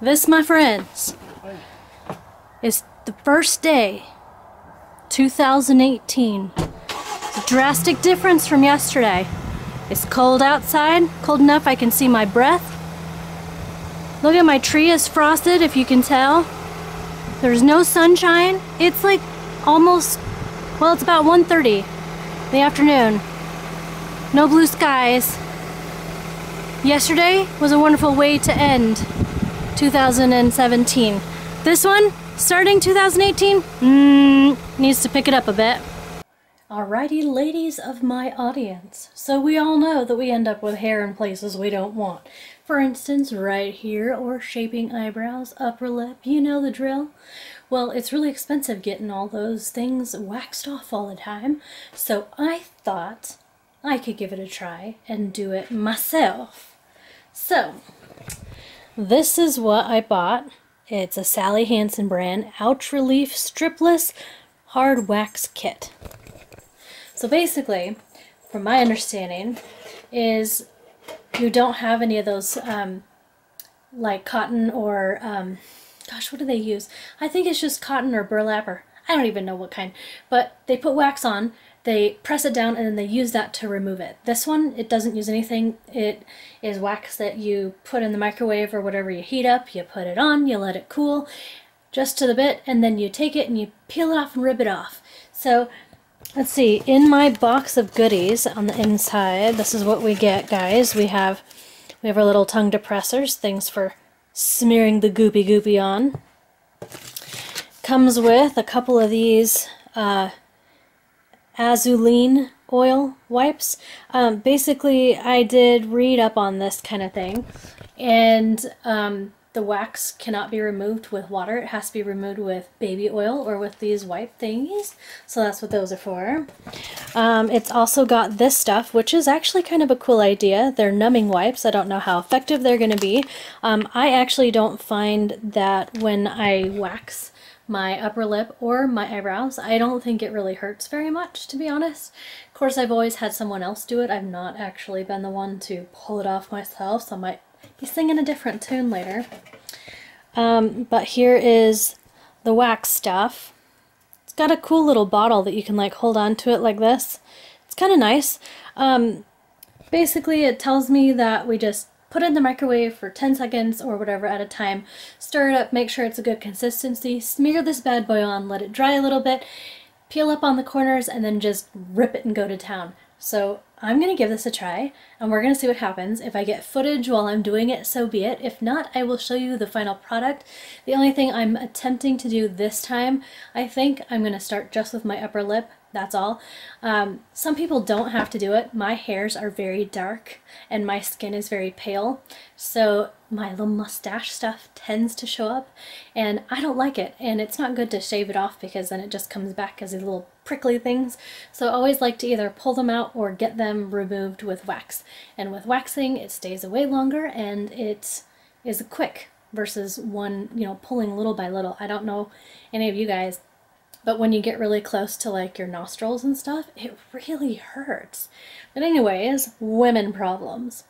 This, my friends, is the first day, 2018. It's a drastic difference from yesterday. It's cold outside, cold enough I can see my breath. Look at my tree is frosted, if you can tell. There's no sunshine. It's like almost, well, it's about 1:30 in the afternoon. No blue skies. Yesterday was a wonderful way to end 2017. This one, starting 2018, needs to pick it up a bit. Alrighty, ladies of my audience. So we all know that we end up with hair in places we don't want. For instance, right here, or shaping eyebrows, upper lip, you know the drill. Well, it's really expensive getting all those things waxed off all the time. So I thought I could give it a try and do it myself. So, this is what I bought. It's a Sally Hansen brand Ouch Relief Stripless Hard Wax Kit. So basically, from my understanding, is you don't have any of those like cotton or, gosh, what do they use? I think it's just cotton or burlap, or I don't even know what kind. But they put wax on, they press it down, and then they use that to remove it. This one, it doesn't use anything. It is wax that you put in the microwave or whatever you heat up. You put it on, you let it cool just to the bit, and then you take it and you peel it off and rip it off. So let's see, in my box of goodies on the inside, this is what we get, guys. We have our little tongue depressors, things for smearing the goopy on. Comes with a couple of these Azuline oil wipes. Basically, I did read up on this kind of thing, and the wax cannot be removed with water. It has to be removed with baby oil or with these wipe thingies. So that's what those are for. It's also got this stuff, which is actually kind of a cool idea. They're numbing wipes. I don't know how effective they're going to be. I actually don't find that when I wax my upper lip or my eyebrows, I don't think it really hurts very much, to be honest. Of course, I've always had someone else do it. I've not actually been the one to pull it off myself, so I might be singing a different tune later. But here is the wax stuff. It's got a cool little bottle that you can like hold on to it like this. It's kind of nice. Basically, it tells me that we just put it in the microwave for 10 seconds or whatever at a time, stir it up, make sure it's a good consistency, smear this bad boy on, let it dry a little bit, peel up on the corners, and then just rip it and go to town. So I'm going to give this a try, and we're going to see what happens. If I get footage while I'm doing it, so be it. If not, I will show you the final product. The only thing I'm attempting to do this time, I think I'm going to start just with my upper lip. That's all. Some people don't have to do it. My hairs are very dark and my skin is very pale, so my little mustache stuff tends to show up, and I don't like it, and it's not good to shave it off because then it just comes back as these little prickly things. So I always like to either pull them out or get them removed with wax, and with waxing it stays away longer and it is quick versus one, you know, pulling little by little. I don't know any of you guys, but when you get really close to like your nostrils and stuff, it really hurts. But anyways, women problems.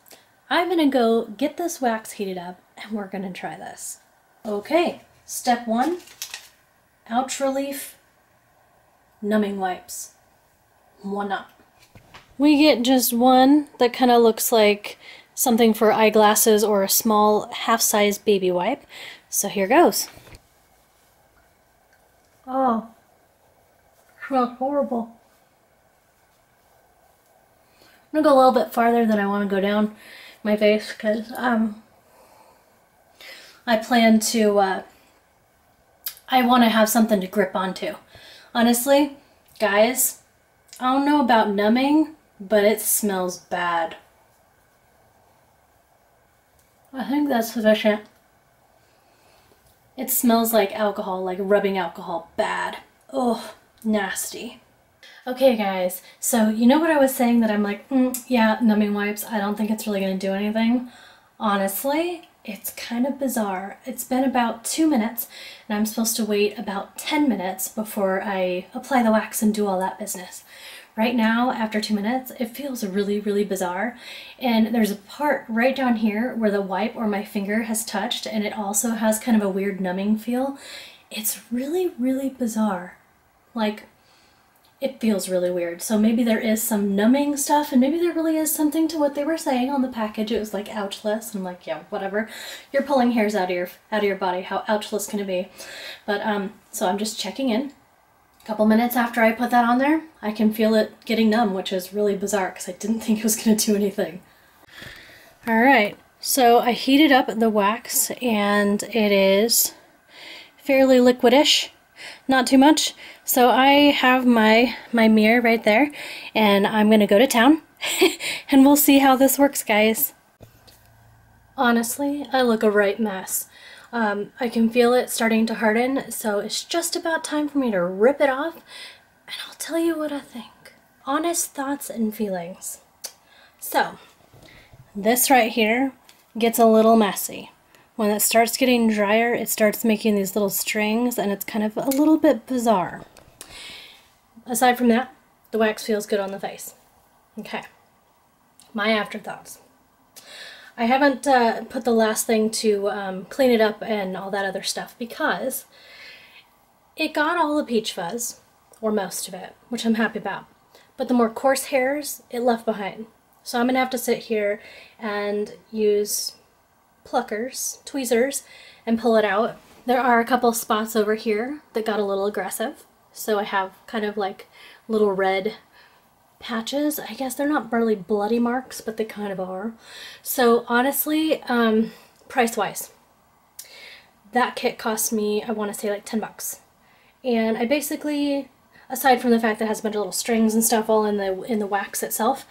I'm gonna go get this wax heated up and we're gonna try this. Okay, step one, Ouch Relief numbing wipes. One up. We get just one that kind of looks like something for eyeglasses or a small half-size baby wipe. So here goes. Oh. Smells horrible. I'm gonna go a little bit farther than I want to go down my face because I plan to I want to have something to grip onto. Honestly, guys, I don't know about numbing, but it smells bad. I think that's sufficient. It smells like alcohol, like rubbing alcohol. Bad. Ugh. Nasty. Okay guys, so you know what I was saying that I'm like, yeah, numbing wipes, I don't think it's really going to do anything? Honestly, it's kind of bizarre. It's been about 2 minutes and I'm supposed to wait about 10 minutes before I apply the wax and do all that business. Right now, after 2 minutes, it feels really, really bizarre. And there's a part right down here where the wipe or my finger has touched, and it also has kind of a weird numbing feel. It's really, really bizarre. Like, it feels really weird. So maybe there is some numbing stuff, and maybe there really is something to what they were saying on the package. It was like ouchless. I'm like, yeah, whatever. You're pulling hairs out of your body. How ouchless can it be? But so I'm just checking in. A couple minutes after I put that on there, I can feel it getting numb, which is really bizarre because I didn't think it was going to do anything. All right, so I heated up the wax, and it is fairly liquidish. Not too much. So I have my mirror right there, and I'm gonna go to town and we'll see how this works, guys. Honestly, I look a right mess. I can feel it starting to harden, so it's just about time for me to rip it off, and I'll tell you what I think. Honest thoughts and feelings. So, this right here gets a little messy. When it starts getting drier, it starts making these little strings, and it's kind of a little bit bizarre. Aside from that, the wax feels good on the face. Okay, my afterthoughts. I haven't put the last thing to clean it up and all that other stuff because it got all the peach fuzz, or most of it, which I'm happy about. But the more coarse hairs, it left behind. So I'm gonna have to sit here and use pluckers, tweezers, and pull it out. There are a couple spots over here that got a little aggressive, so I have kind of like little red patches. I guess they're not really bloody marks, but they kind of are. So honestly, price-wise, that kit cost me, I want to say like 10 bucks. And I basically, aside from the fact that it has a bunch of little strings and stuff all in the wax itself,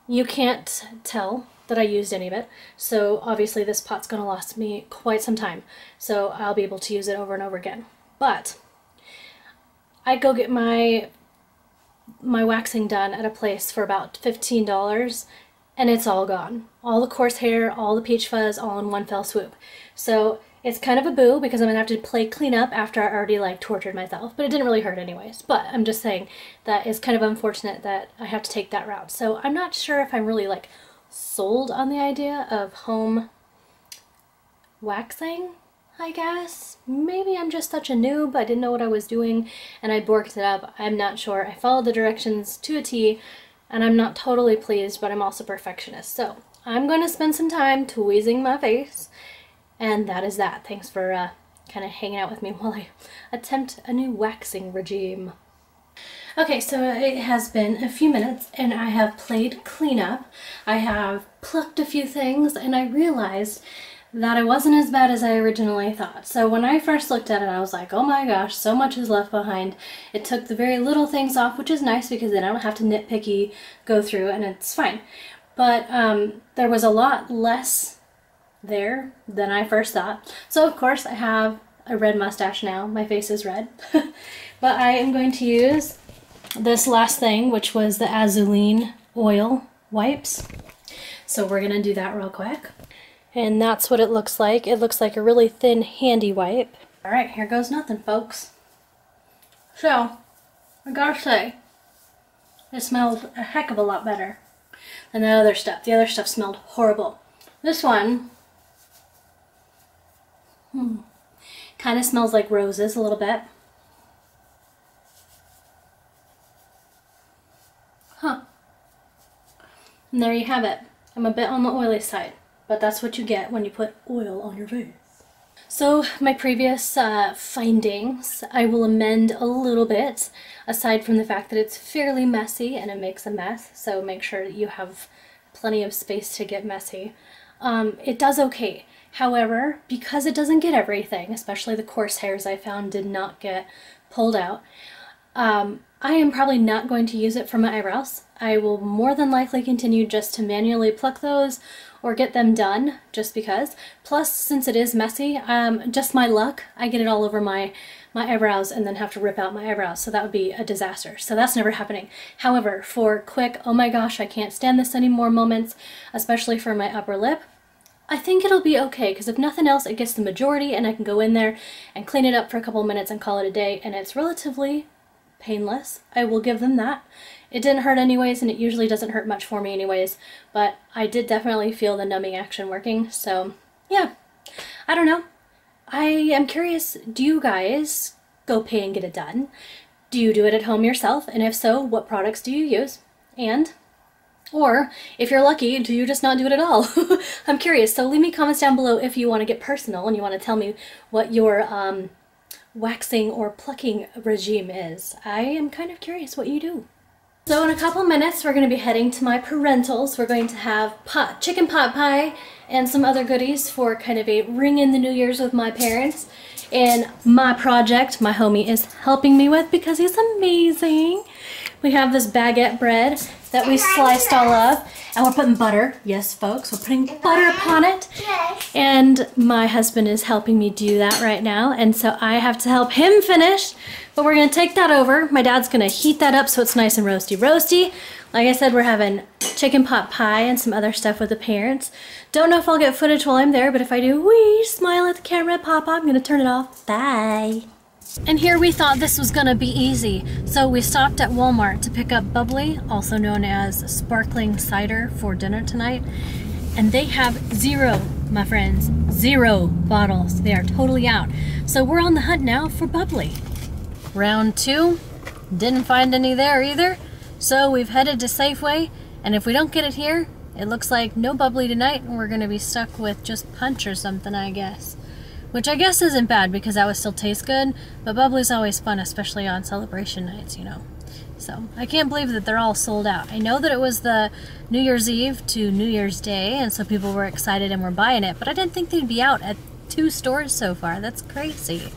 you can't tell that I used any of it, so obviously this pot's gonna last me quite some time, so I'll be able to use it over and over again. But I go get my waxing done at a place for about $15, and it's all gone. All the coarse hair, all the peach fuzz, all in one fell swoop. So it's kind of a boo because I'm gonna have to play clean up after I already like tortured myself, but it didn't really hurt anyways. But I'm just saying that it's kind of unfortunate that I have to take that route. So I'm not sure if I'm really like sold on the idea of home waxing, I guess. Maybe I'm just such a noob, I didn't know what I was doing and I borked it up. I'm not sure. I followed the directions to a T and I'm not totally pleased, but I'm also a perfectionist. So I'm going to spend some time tweezing my face, and that is that. Thanks for kind of hanging out with me while I attempt a new waxing regime. Okay, so it has been a few minutes and I have played cleanup. I have plucked a few things and I realized that it wasn't as bad as I originally thought. So when I first looked at it, I was like, oh my gosh, so much is left behind. It took the very little things off, which is nice because then I don't have to nitpicky go through and it's fine. But there was a lot less there than I first thought. So of course I have a red mustache now. My face is red. But I am going to use this last thing, which was the Azuline oil wipes. So we're gonna do that real quick. And that's what it looks like. It looks like a really thin, handy wipe. All right, here goes nothing, folks. So, I gotta say, it smells a heck of a lot better than the other stuff. The other stuff smelled horrible. This one, kind of smells like roses a little bit. Huh. And there you have it. I'm a bit on the oily side, but that's what you get when you put oil on your face. So my previous findings, I will amend a little bit, aside from the fact that it's fairly messy and it makes a mess, so make sure that you have plenty of space to get messy. It does okay. However, because it doesn't get everything, especially the coarse hairs I found did not get pulled out, I am probably not going to use it for my eyebrows. I will more than likely continue just to manually pluck those or get them done just because. Plus, since it is messy, just my luck, I get it all over my eyebrows and then have to rip out my eyebrows, so that would be a disaster. So that's never happening. However, for quick, oh my gosh, I can't stand this anymore moments, especially for my upper lip, I think it'll be okay, because if nothing else, it gets the majority and I can go in there and clean it up for a couple minutes and call it a day, and it's relatively painless. I will give them that. It didn't hurt anyways, and it usually doesn't hurt much for me anyways, but I did definitely feel the numbing action working, so yeah. I don't know. I am curious, do you guys go pay and get it done? Do you do it at home yourself? And if so, what products do you use? Or if you're lucky, do you just not do it at all? I'm curious, so leave me comments down below if you want to get personal and you want to tell me what your waxing or plucking regime is. I am kind of curious what you do. So in a couple minutes, we're going to be heading to my parentals. We're going to have chicken pot pie and some other goodies for kind of a ring in the New Year's with my parents. And my project, my homie is helping me with because he's amazing. We have this baguette bread that we sliced all up, and we're putting butter. Yes, folks, we're putting butter upon it. Yes. And my husband is helping me do that right now, and so I have to help him finish. But we're gonna take that over. My dad's gonna heat that up so it's nice and roasty. Like I said, we're having chicken pot pie and some other stuff with the parents. Don't know if I'll get footage while I'm there, but if I do, wee, smile at the camera, pop, I'm gonna turn it off. Bye. And here we thought this was gonna be easy. So we stopped at Walmart to pick up bubbly, also known as sparkling cider, for dinner tonight. And they have zero, my friends, zero bottles. They are totally out. So we're on the hunt now for bubbly. Round 2, didn't find any there either. So we've headed to Safeway, and if we don't get it here, it looks like no bubbly tonight, and we're gonna be stuck with just punch or something, I guess. Which I guess isn't bad because that would still taste good, but bubbly's always fun, especially on celebration nights, you know. So I can't believe that they're all sold out. I know that it was the New Year's Eve to New Year's Day, and so people were excited and were buying it, but I didn't think they'd be out at 2 stores so far. That's crazy.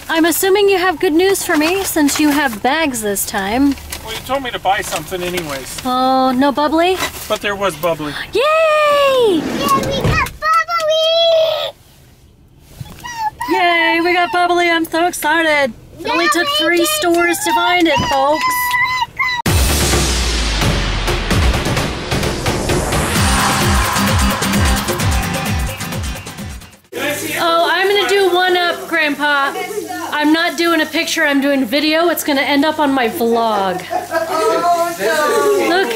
I'm assuming you have good news for me since you have bags this time. Well, you told me to buy something anyways. Oh, no bubbly? But there was bubbly. Yay! Yeah, we got bubbly! Yay, we got bubbly. I'm so excited. It only took 3 stores to find it, folks. Oh, I'm gonna do one up, Grandpa. I'm not doing a picture, I'm doing video. It's gonna end up on my vlog. Look,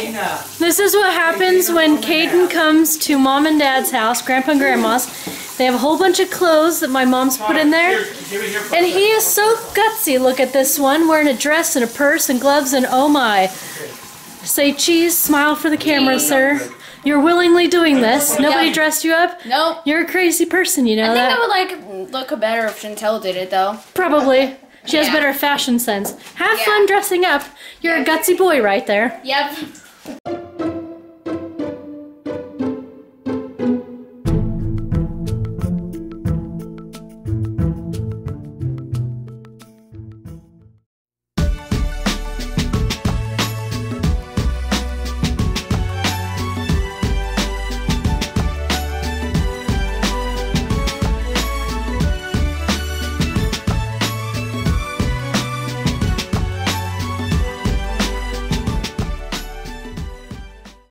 this is what happens when Caden comes to Mom and Dad's house, Grandpa and Grandma's. They have a whole bunch of clothes that my mom's put in there. And he is so gutsy. Look at this one, wearing a dress and a purse and gloves and oh my. Say cheese, smile for the camera, sir. You're willingly doing this. Nobody dressed you up? Nope. You're a crazy person, you know that? I think I would look better if Chantel did it though. Probably. She has better fashion sense. Have fun dressing up. You're a gutsy boy right there. Yep.